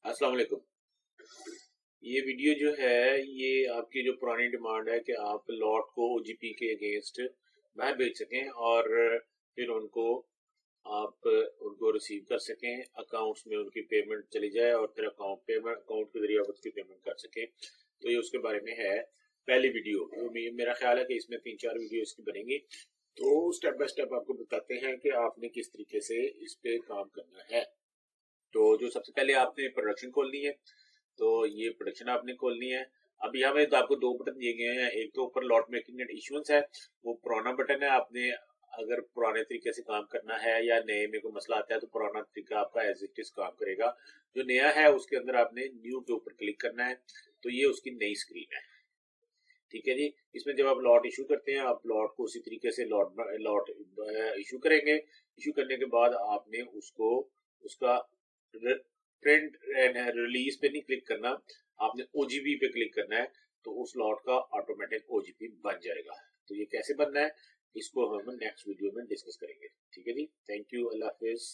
अस्सलाम वालेकुम। ये वीडियो जो है ये आपकी जो पुरानी डिमांड है कि आप लॉट को ओजीपी के अगेंस्ट बाहर भेज सकें और फिर उनको रिसीव कर सकें, अकाउंट्स में उनकी पेमेंट चली जाए और फिर अकाउंट के जरिए आप उसकी पेमेंट कर सकें। तो ये उसके बारे में है पहली वीडियो। मेरा ख्याल है कि इसमें 3-4 वीडियो इसकी बनेंगी। तो स्टेप बाय स्टेप आपको बताते हैं कि आपने किस तरीके से इस पे काम करना है। तो जो सबसे पहले आपने प्रोडक्शन खोलनी है, तो ये प्रोडक्शन आपने खोलनी है। अब यहाँ में तो आपको दो बटन दिए गए हैं, एक तो ऊपर लॉट मेकिंग एंड इशुएंस है, वो पुराना बटन है। आपने अगर पुराने तरीके से काम करना है या नए में कोई मसला आता है तो पुराना तरीका आपका एज इट इज काम करेगा। जो नया है उसके अंदर आपने न्यू के ऊपर क्लिक करना है, तो ये उसकी नई स्क्रीन है। ठीक है जी। इसमें जब आप लॉट इशू करते हैं, आप लॉट को उसी तरीके से लॉट इशू करेंगे। इशू करने के बाद आपने उसको उसका प्रिंट एंड रिलीज पे नहीं क्लिक करना, आपने ओजीपी पे क्लिक करना है, तो उस लॉट का ऑटोमेटिक ओजीपी बन जाएगा। तो ये कैसे बनना है इसको हम नेक्स्ट वीडियो में डिस्कस करेंगे। ठीक है जी, थैंक यू, अल्लाह हाफिज।